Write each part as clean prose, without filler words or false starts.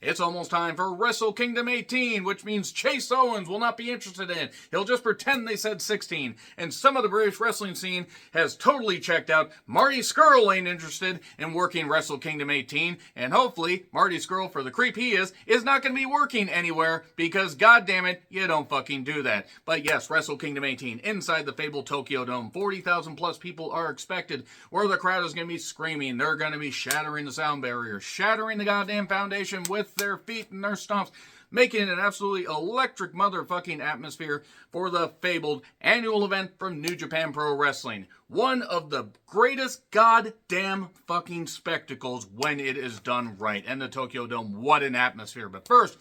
It's almost time for Wrestle Kingdom 18, which means Chase Owens will not be interested in it. He'll just pretend they said 16. And some of the British wrestling scene has totally checked out. Marty Scurll ain't interested in working Wrestle Kingdom 18. And hopefully, Marty Scurll, for the creep he is not going to be working anywhere because, goddammit, you don't fucking do that. But yes, Wrestle Kingdom 18, inside the fabled Tokyo Dome. 40,000 plus people are expected, where the crowd is going to be screaming. They're going to be shattering the sound barrier, shattering the goddamn foundation with their feet and their stomps, making it an absolutely electric motherfucking atmosphere for the fabled annual event from New Japan Pro Wrestling. One of the greatest goddamn fucking spectacles when it is done right. And the Tokyo Dome, what an atmosphere. But first,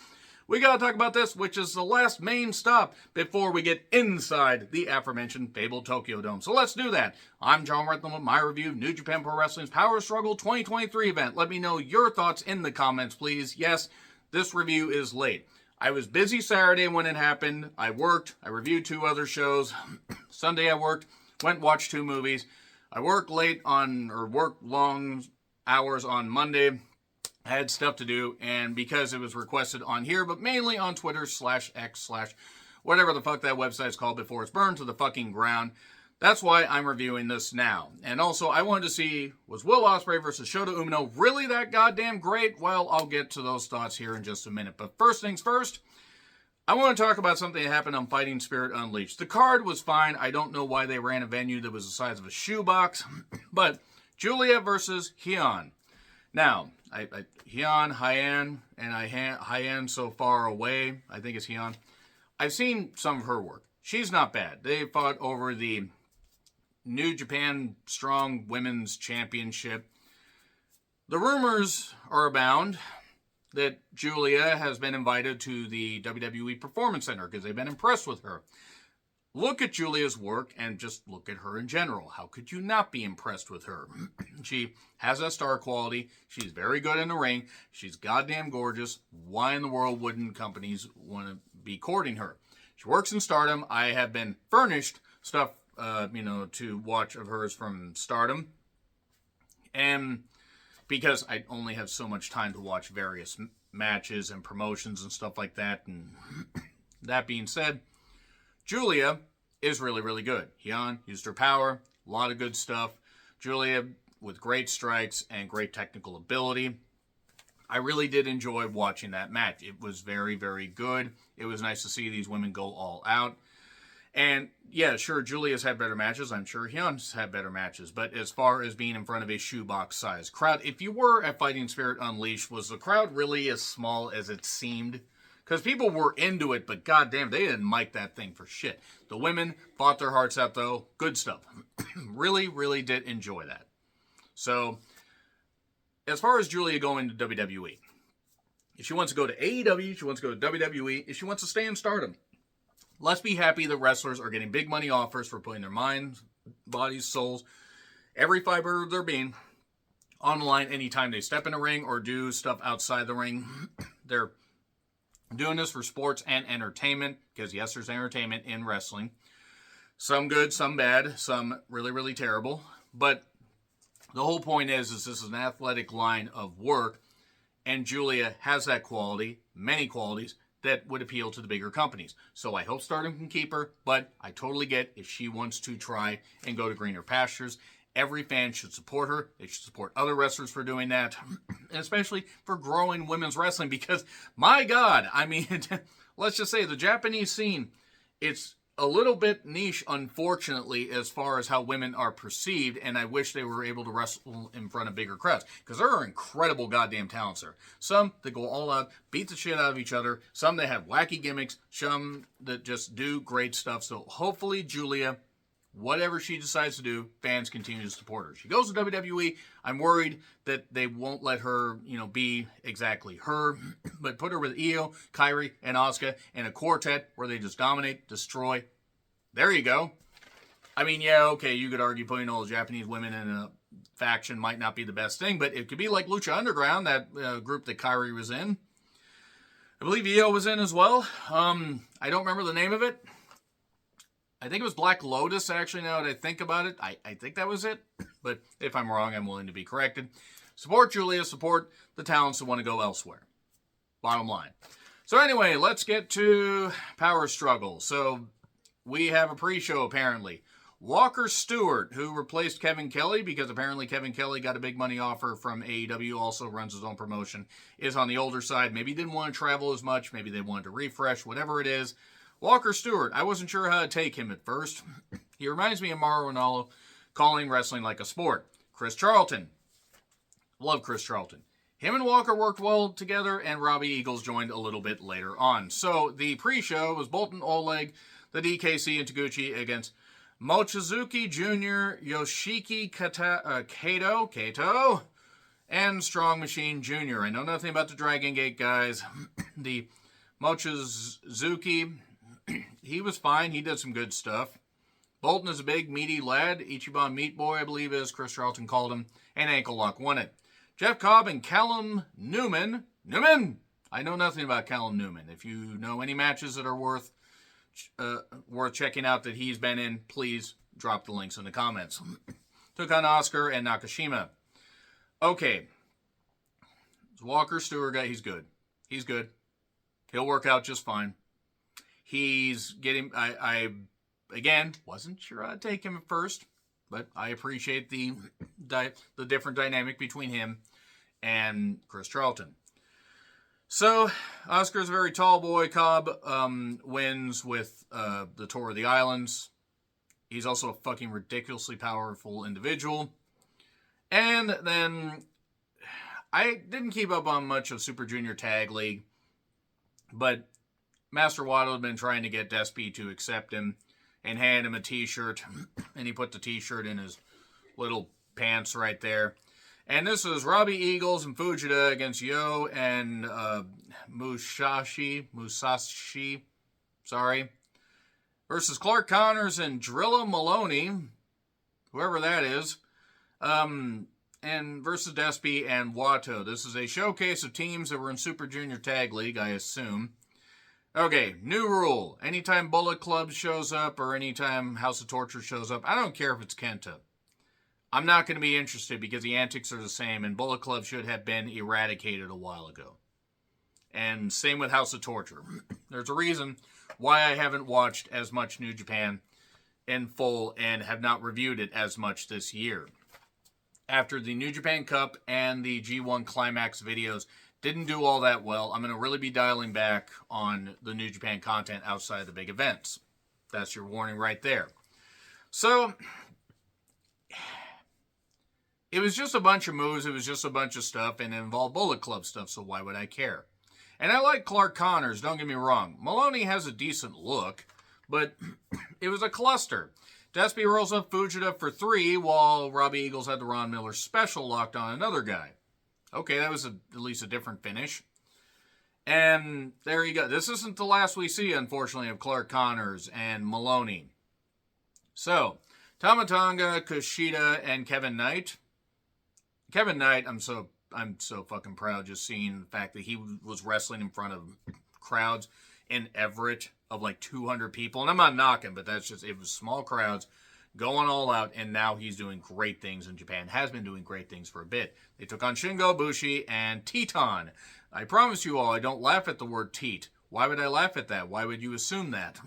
we gotta talk about this, which is the last main stop before we get inside the aforementioned fabled Tokyo Dome. So let's do that. I'm John Rentham with my review of New Japan Pro Wrestling's Power Struggle 2023 event. Let me know your thoughts in the comments, please. Yes, this review is late. I was busy Saturday when it happened. I worked. I reviewed 2 other shows. Sunday I worked. Went and watched 2 movies. I worked worked long hours on Monday. I had stuff to do, and because it was requested on here, but mainly on Twitter /X/ whatever the fuck that website's called before it's burned to the fucking ground, that's why I'm reviewing this now. And also, I wanted to see, was Will Ospreay versus Shota Umino really that goddamn great? Well, I'll get to those thoughts here in just a minute. But first things first, I want to talk about something that happened on Fighting Spirit Unleashed. The card was fine. I don't know why they ran a venue that was the size of a shoebox, but Giulia versus Hyan. Now, Hyan so far away. I think it's Hyan. I've seen some of her work. She's not bad. They fought over the New Japan Strong Women's Championship. The rumors are abound that Giulia has been invited to the WWE Performance Center because they've been impressed with her. Look at Giulia's work and just look at her in general. How could you not be impressed with her? She has that star quality. She's very good in the ring. She's goddamn gorgeous. Why in the world wouldn't companies want to be courting her? She works in Stardom. I have been furnished stuff, to watch of hers from Stardom. And because I only have so much time to watch various matches and promotions and stuff like that. And that being said, Giulia is really, really good. Hyan used her power, a lot of good stuff. Giulia with great strikes and great technical ability. I really did enjoy watching that match. It was very, very good. It was nice to see these women go all out. And yeah, sure, Giulia's had better matches. I'm sure Hyan's had better matches. But as far as being in front of a shoebox-sized crowd, if you were at Fighting Spirit Unleashed, was the crowd really as small as it seemed? Because people were into it, but goddamn, they didn't mic that thing for shit. The women fought their hearts out, though. Good stuff. Really, really did enjoy that. So, as far as Giulia going to WWE, if she wants to go to AEW, she wants to go to WWE, if she wants to stay in Stardom, let's be happy that wrestlers are getting big money offers for putting their minds, bodies, souls, every fiber of their being on the line anytime they step in a ring or do stuff outside the ring. They're doing this for sports and entertainment, because yes, there's entertainment in wrestling. Some good, some bad, some really, really terrible. But the whole point is this is an athletic line of work, and Giulia has that quality, many qualities, that would appeal to the bigger companies. So I hope Stardom can keep her, but I totally get if she wants to try and go to greener pastures. Every fan should support her. They should support other wrestlers for doing that, and especially for growing women's wrestling, because, my God, I mean, let's just say the Japanese scene, it's a little bit niche, unfortunately, as far as how women are perceived, and I wish they were able to wrestle in front of bigger crowds, because there are incredible goddamn talents there. Some that go all out, beat the shit out of each other, some that have wacky gimmicks, some that just do great stuff. So hopefully Giulia, whatever she decides to do, fans continue to support her. She goes to WWE. I'm worried that they won't let her, be exactly her, but put her with Io, Kairi, and Asuka in a quartet where they just dominate, destroy. There you go. I mean, yeah, okay, you could argue putting all the Japanese women in a faction might not be the best thing, but it could be like Lucha Underground, that group that Kairi was in. I believe Io was in as well. I don't remember the name of it. I think it was Black Lotus, actually, now that I think about it. I think that was it. But if I'm wrong, I'm willing to be corrected. Support Giulia. Support the talents that want to go elsewhere. Bottom line. So anyway, let's get to Power Struggle. So we have a pre-show apparently. Walker Stewart, who replaced Kevin Kelly because apparently Kevin Kelly got a big money offer from AEW, also runs his own promotion, is on the older side. Maybe didn't want to travel as much. Maybe they wanted to refresh, whatever it is. Walker Stewart, I wasn't sure how to take him at first. He reminds me of Mauro Ranallo, calling wrestling like a sport. Chris Charlton. Love Chris Charlton. Him and Walker worked well together, and Robbie Eagles joined a little bit later on. So the pre-show was Boltin Oleg, the DKC, and Taguchi against Mochizuki Jr., Yoshiki Kato, and Strong Machine Jr. I know nothing about the Dragon Gate guys. The Mochizuki, he was fine. He did some good stuff. Boltin is a big, meaty lad. Ichiban Meat Boy, I believe, as Chris Charlton called him. And Ankle Lock won it. Jeff Cobb and Callum Newman. I know nothing about Callum Newman. If you know any matches that are worth checking out that he's been in, please drop the links in the comments. Took on Oscar and Nakashima. Okay. Walker Stewart guy, he's good. He's good. He'll work out just fine. He's getting, I again, wasn't sure I'd take him at first, but I appreciate the different dynamic between him and Chris Charlton. So, Oscar's a very tall boy. Cobb wins with the Tour of the Islands. He's also a fucking ridiculously powerful individual. And then, I didn't keep up on much of Super Junior Tag League, but Master Waddle had been trying to get Despy to accept him and hand him a t-shirt, and he put the t-shirt in his little pants right there. And this is Robbie Eagles and Fujita against Yo and Musashi, versus Clark Connors and Drilla Maloney, whoever that is, and versus Despy and Wato. This is a showcase of teams that were in Super Junior Tag League, I assume. Okay, new rule. Anytime Bullet Club shows up or anytime House of Torture shows up, I don't care if it's Kenta. I'm not going to be interested because the antics are the same, and Bullet Club should have been eradicated a while ago. And same with House of Torture. There's a reason why I haven't watched as much New Japan in full and have not reviewed it as much this year. After the New Japan Cup and the G1 Climax videos didn't do all that well, I'm going to really be dialing back on the New Japan content outside the big events. That's your warning right there. So, it was just a bunch of moves, it was just a bunch of stuff, and it involved Bullet Club stuff, so why would I care? And I like Clark Connors, don't get me wrong. Maloney has a decent look, but it was a cluster. Despy rolls up Fujita for 3, while Robbie Eagles had the Ron Miller special locked on another guy. Okay, that was at least a different finish. And there you go. This isn't the last we see, unfortunately, of Clark Connors and Maloney. So, Tama Tonga, Kushida, and Kevin Knight. Kevin Knight, I'm so fucking proud just seeing the fact that he was wrestling in front of crowds in Everett of like 200 people. And I'm not knocking, but that's just, it was small crowds going all out, and now he's doing great things in Japan. Has been doing great things for a bit. They took on Shingo, Bushi, and Teton. I promise you all, I don't laugh at the word teat. Why would I laugh at that? Why would you assume that?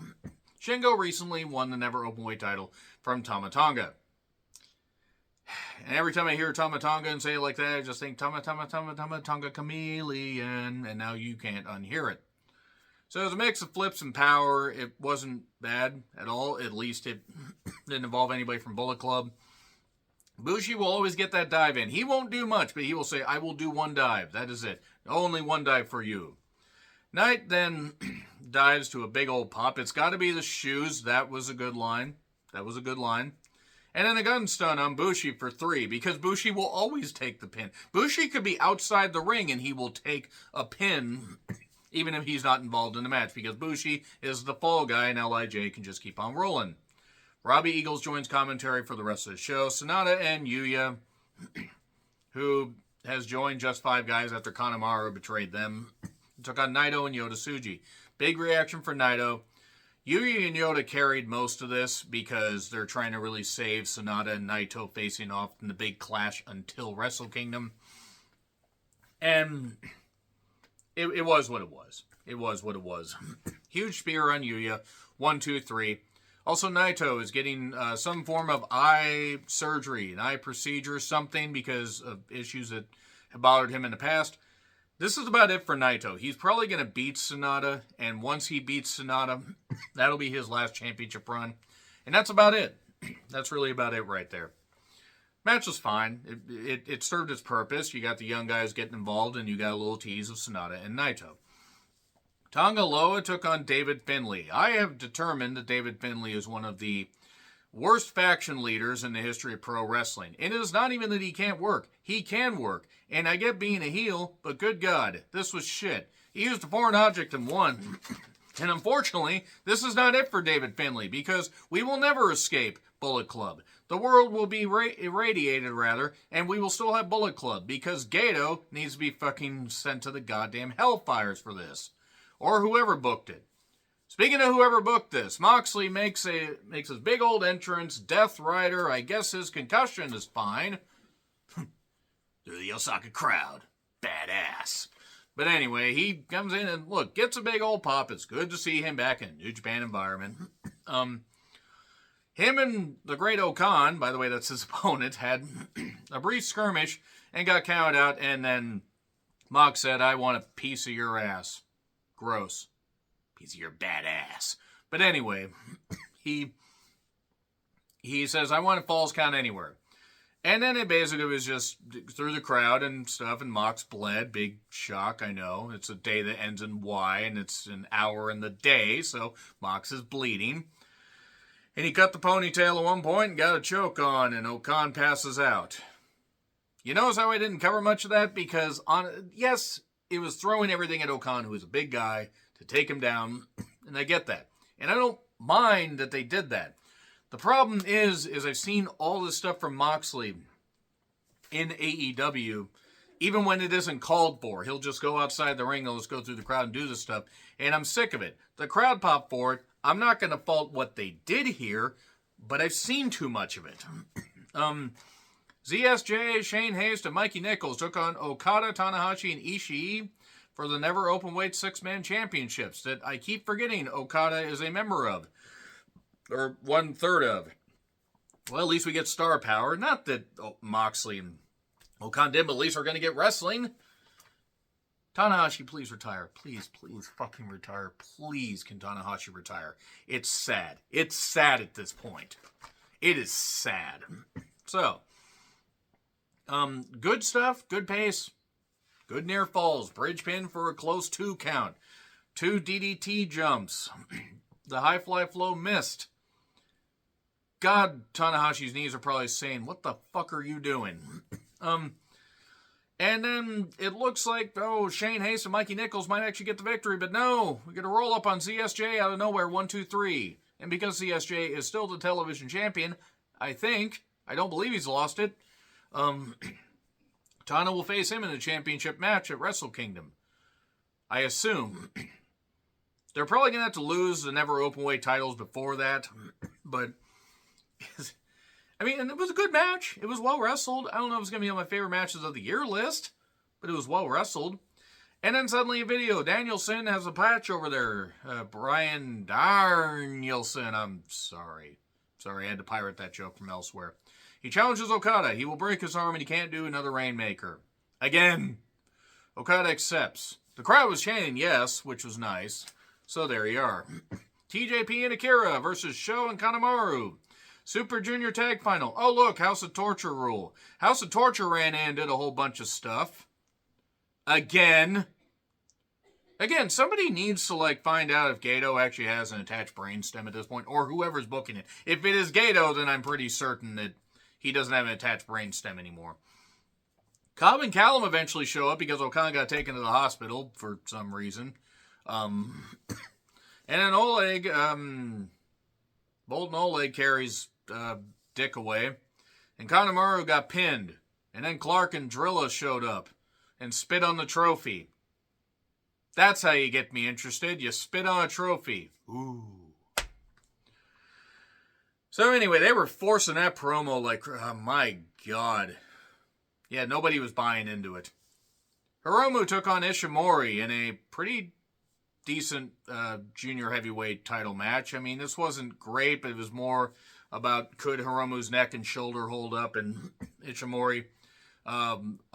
Shingo recently won the Never Openweight title from Tama Tonga. And every time I hear Tama Tonga and say it like that, I just think Tama Tonga chameleon, and now you can't unhear it. So it was a mix of flips and power. It wasn't bad at all. At least it didn't involve anybody from Bullet Club. Bushi will always get that dive in. He won't do much, but he will say, I will do one dive. That is it. Only one dive for you. Knight then dives to a big old pop. It's got to be the shoes. That was a good line. And then a gun stun on Bushi for 3, because Bushi will always take the pin. Bushi could be outside the ring and he will take a pin even if he's not involved in the match, because Bushi is the fall guy and LIJ can just keep on rolling. Robbie Eagles joins commentary for the rest of the show. Sonata and Giulia, who has joined Just 5 Guys after Kanemaru betrayed them, took on Naito and Yota Tsuji. Big reaction for Naito. Yuya and Yoda carried most of this because they're trying to really save Sonata and Naito facing off in the big clash until Wrestle Kingdom. And it was what it was. It was what it was. Huge spear on Giulia. 1, 2, 3. Also, Naito is getting some form of eye surgery, an eye procedure, something, because of issues that have bothered him in the past. This is about it for Naito. He's probably going to beat Sonata, and once he beats Sonata, that'll be his last championship run. And that's about it. That's really about it right there. Match was fine. It served its purpose. You got the young guys getting involved, and you got a little tease of Sonata and Naito. Tonga Loa took on David Finlay. I have determined that David Finlay is one of the worst faction leaders in the history of pro wrestling. And it is not even that he can't work. He can work. And I get being a heel, but good God, this was shit. He used a foreign object and won. And unfortunately, this is not it for David Finlay, because we will never escape Bullet Club. The world will be irradiated, rather, and we will still have Bullet Club, because Gato needs to be fucking sent to the goddamn hellfires for this. Or whoever booked it. Speaking of whoever booked this, Moxley makes his big old entrance, Death Rider. I guess his concussion is fine. Through the Osaka crowd. Badass. But anyway, he comes in and, look, gets a big old pop. It's good to see him back in a New Japan environment. Him and the Great Okan, by the way, that's his opponent, had a brief skirmish and got counted out. And then Mox said, I want a piece of your ass. Gross. Piece of your badass. But anyway, he says, I want a falls count anywhere. And then it basically was just through the crowd and stuff, and Mox bled. Big shock, I know. It's a day that ends in Y, and it's an hour in the day, so Mox is bleeding. And he cut the ponytail at one point and got a choke on, and Okan passes out. You notice how I didn't cover much of that? Because, yes, it was throwing everything at Okan, who is a big guy, to take him down, and I get that. And I don't mind that they did that. The problem is I've seen all this stuff from Moxley in AEW, even when it isn't called for. He'll just go outside the ring, he'll just go through the crowd and do this stuff, and I'm sick of it. The crowd popped for it. I'm not going to fault what they did here, but I've seen too much of it. ZSJ, Shane Haste, and Mikey Nichols took on Okada, Tanahashi, and Ishii for the Never Openweight 6-Man Championships that I keep forgetting Okada is a member of. Or 1/3 of. Well, at least we get star power. Not that Moxley and Okan did, but at least we're going to get wrestling. Tanahashi, please retire. Please fucking retire. Please, can Tanahashi retire? It's sad. It's sad at this point. It is sad. So, good stuff. Good pace. Good near falls. Bridge pin for a close 2 count. 2 DDT jumps. The high fly flow missed. God, Tanahashi's knees are probably saying, what the fuck are you doing? And then it looks like, Shane Haste and Mikey Nichols might actually get the victory, but no, we get a roll up on ZSJ out of nowhere, 1, 2, 3. And because ZSJ is still the television champion, I don't believe he's lost it, Tana will face him in a championship match at Wrestle Kingdom. I assume. They're probably going to have to lose the Never Openweight titles before that, but and it was a good match. It was well wrestled. I don't know if it's going to be on my favorite matches of the year list, but it was well wrestled. And then suddenly a video. Danielson has a patch over there. Brian Danielson. I'm sorry. I had to pirate that joke from elsewhere. He challenges Okada. He will break his arm and he can't do another Rainmaker. Again. Okada accepts. The crowd was chanting yes, which was nice. So there you are. TJP and Akira versus Sho and Kanemaru. Super Junior Tag Final. Oh, look, House of Torture rule. House of Torture ran in and did a whole bunch of stuff. Again, somebody needs to, find out if Gato actually has an attached brainstem at this point, or whoever's booking it. If it is Gato, then I'm pretty certain that he doesn't have an attached brainstem anymore. Cobb and Callum eventually show up because Okan got taken to the hospital for some reason. And then Oleg, Bolton Oleg carries Dick away. And Kanemaru got pinned. And then Clark and Drilla showed up and spit on the trophy. That's how you get me interested. You spit on a trophy. Ooh. So anyway, they were forcing that promo oh my God. Yeah, nobody was buying into it. Hiromu took on Ishimori in a pretty decent junior heavyweight title match. I mean, this wasn't great, but it was more about could Hiromu's neck and shoulder hold up, and Ishimori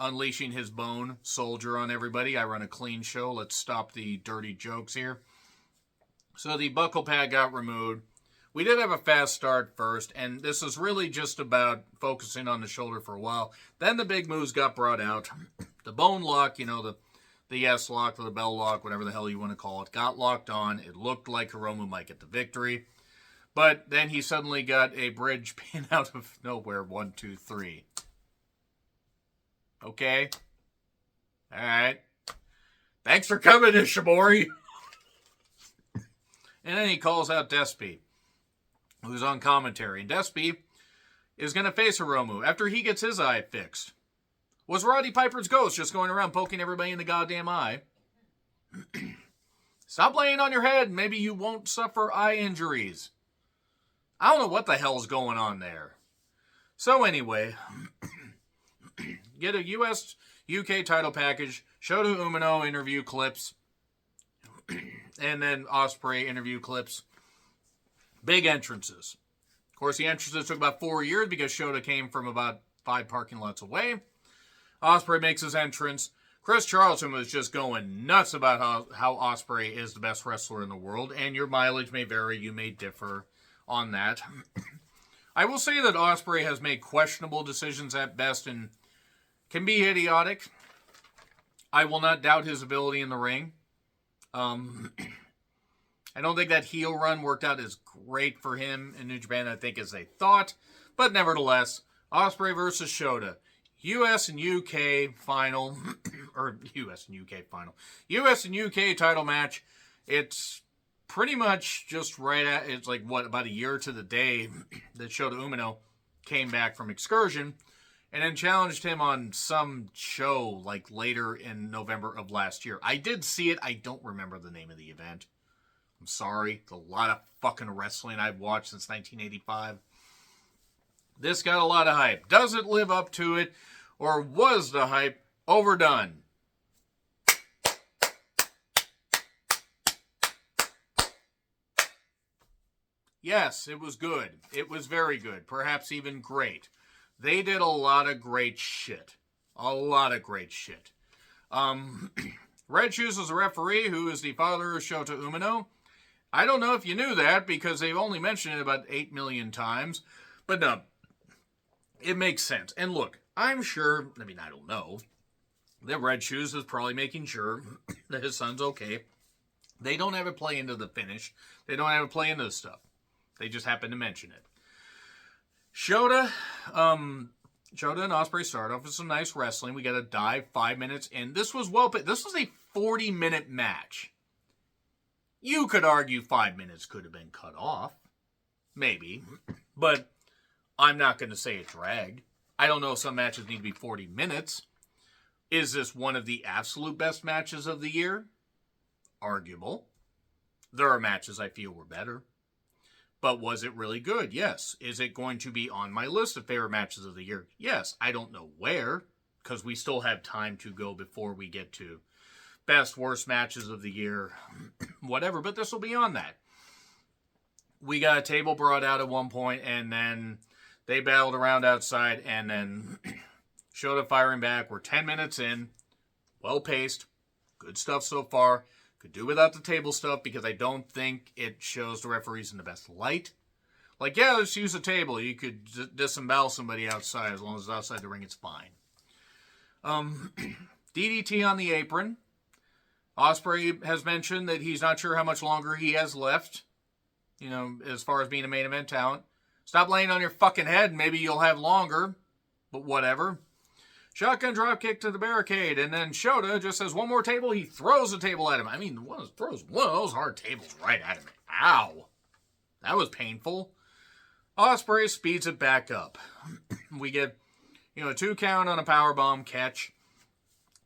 unleashing his bone soldier on everybody. I run a clean show. Let's stop the dirty jokes here. So the buckle pad got removed. We did have a fast start first, and this is really just about focusing on the shoulder for a while. Then the big moves got brought out. The bone lock, the S lock or the bell lock, whatever the hell you want to call it, got locked on. It looked like Hiromu might get the victory. But then he suddenly got a bridge pin out of nowhere. 1, 2, 3. Okay. All right. Thanks for coming, Ishimori. And then he calls out Despy, who's on commentary. And Despy is going to face Hiromu after he gets his eye fixed. Was Roddy Piper's ghost just going around poking everybody in the goddamn eye? Stop laying on your head. Maybe you won't suffer eye injuries. I don't know what the hell's going on there. So anyway, get a US UK title package, Shota Umino interview clips, and then Ospreay interview clips. Big entrances. Of course, the entrances took about 4 years because Shota came from about 5 parking lots away. Ospreay makes his entrance. Chris Charlton was just going nuts about how Ospreay is the best wrestler in the world, and your mileage may vary, you may differ on that. I will say that Ospreay has made questionable decisions at best and can be idiotic. I will not doubt his ability in the ring. I don't think that heel run worked out as great for him in New Japan, I think, as they thought. But nevertheless, Ospreay versus Shota. US and UK final, or US and UK final. US and UK title match. It's pretty much just it's like, about a year to the day that Shota Umino came back from excursion and then challenged him on some show like later in November of last year. I did see it. I don't remember the name of the event. I'm sorry. It's a lot of fucking wrestling I've watched since 1985. This got a lot of hype. Does it live up to it? Or was the hype overdone? Yes, it was good. It was very good. Perhaps even great. They did a lot of great shit. A lot of great shit. Red Shoes was a referee who is the father of Shota Umino. I don't know if you knew that because they've only mentioned it about 8 million times. But no, it makes sense. And look, I'm sure, I don't know, that Red Shoes is probably making sure that his son's okay. They don't have it play into the finish. They don't have it play into the stuff. They just happen to mention it. Shota and Ospreay start off with some nice wrestling. We got a dive 5 minutes in. This was this was a 40-minute match. You could argue 5 minutes could have been cut off. Maybe. But I'm not going to say it dragged. I don't know if some matches need to be 40 minutes. Is this one of the absolute best matches of the year? Arguable. There are matches I feel were better. But was it really good? Yes. Is it going to be on my list of favorite matches of the year? Yes. I don't know where, because we still have time to go before we get to best, worst matches of the year, whatever. But this will be on that. We got a table brought out at one point, and then they battled around outside, and then Shota firing back. We're 10 minutes in. Well-paced. Good stuff so far. Could do without the table stuff because I don't think it shows the referees in the best light. Like, yeah, let's use a table. You could disembowel somebody outside. As long as it's outside the ring, it's fine. DDT on the apron. Ospreay has mentioned that he's not sure how much longer he has left, as far as being a main event talent. Stop laying on your fucking head. Maybe you'll have longer. But whatever. Shotgun dropkick to the barricade. And then Shota just says one more table. He throws a table at him. Throws one of those hard tables right at him. Ow. That was painful. Ospreay speeds it back up. We get, a 2 count on a powerbomb catch.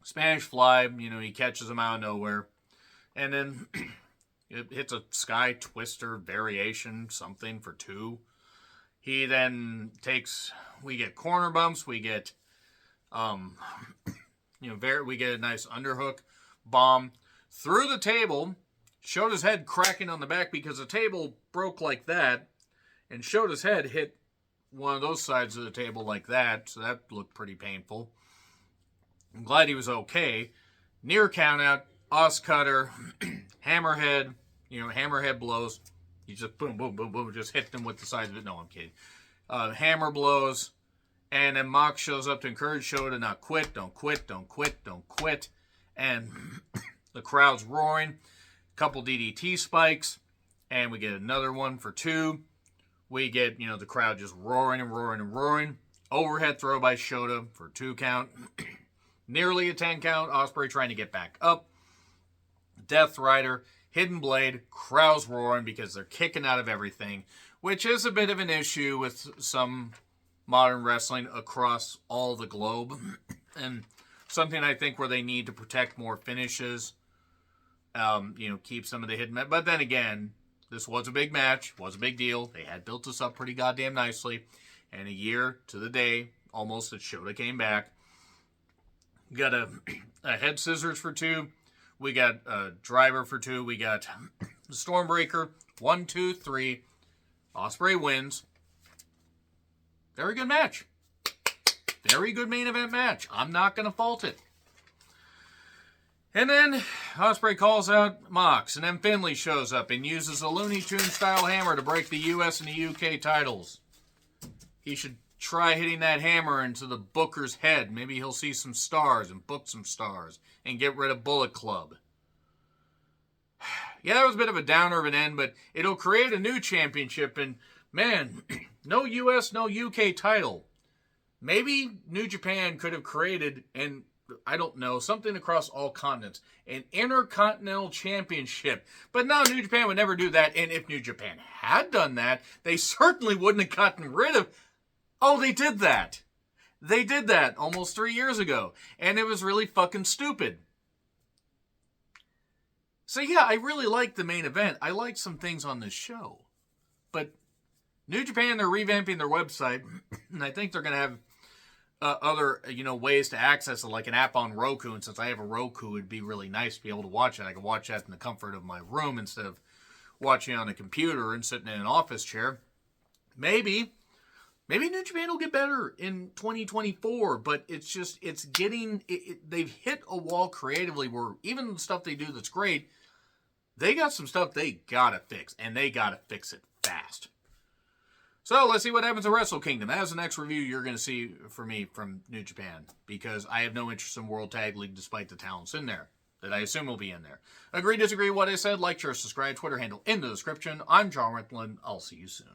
Spanish fly. He catches him out of nowhere. And then it hits a sky twister variation, something for 2. He then we get corner bumps, we get we get a nice underhook bomb through the table. Shota's head cracking on the back because the table broke like that, and Shota's head hit one of those sides of the table like that, so that looked pretty painful. I'm glad he was okay. Near countout, Os Cutter, Hammerhead, Hammerhead blows. You just boom, boom, boom, boom, just hit them with the sides of it. No, I'm kidding. Hammer blows, and then Mox shows up to encourage Shota to not quit. Don't quit, don't quit, don't quit. And the crowd's roaring. Couple DDT spikes, and we get another one for 2. We get, the crowd just roaring and roaring and roaring. Overhead throw by Shota for 2 count. Nearly a 10 count. Ospreay trying to get back up. Death Rider, Hidden Blade, crowd's roaring because they're kicking out of everything, which is a bit of an issue with some modern wrestling across all the globe. And something I think where they need to protect more finishes. Keep some of the hidden. But then again, this was a big match, was a big deal. They had built this up pretty goddamn nicely. And a year to the day, almost, that Shota came back. We got a head scissors for 2. We got a driver for 2. We got the Stormbreaker. 1, 2, 3. Ospreay wins. Very good match. Very good main event match. I'm not going to fault it. And then Ospreay calls out Mox, and then Finlay shows up and uses a Looney Tunes style hammer to break the US and the UK titles. He should try hitting that hammer into the Booker's head. Maybe he'll see some stars and book some stars and get rid of Bullet Club. Yeah, that was a bit of a downer of an end, but it'll create a new championship, and man, no US, no UK title. Maybe New Japan could have created, and I don't know, something across all continents, an Intercontinental Championship. But no, New Japan would never do that. And if New Japan had done that, they certainly wouldn't have gotten rid of... Oh, they did that. They did that almost 3 years ago. And it was really fucking stupid. So yeah, I really liked the main event. I liked some things on this show. But New Japan, they're revamping their website. And I think they're going to have other, ways to access it, like an app on Roku. And since I have a Roku, it'd be really nice to be able to watch it. I can watch that in the comfort of my room instead of watching on a computer and sitting in an office chair. Maybe New Japan will get better in 2024, but they've hit a wall creatively where even the stuff they do that's great, they got some stuff they gotta fix, and they gotta fix it fast. So let's see what happens at Wrestle Kingdom. That is the next review you're going to see for me from New Japan, because I have no interest in World Tag League despite the talents in there that I assume will be in there. Agree, disagree, what I said, like, share, subscribe, Twitter handle in the description. I'm John Rickland. I'll see you soon.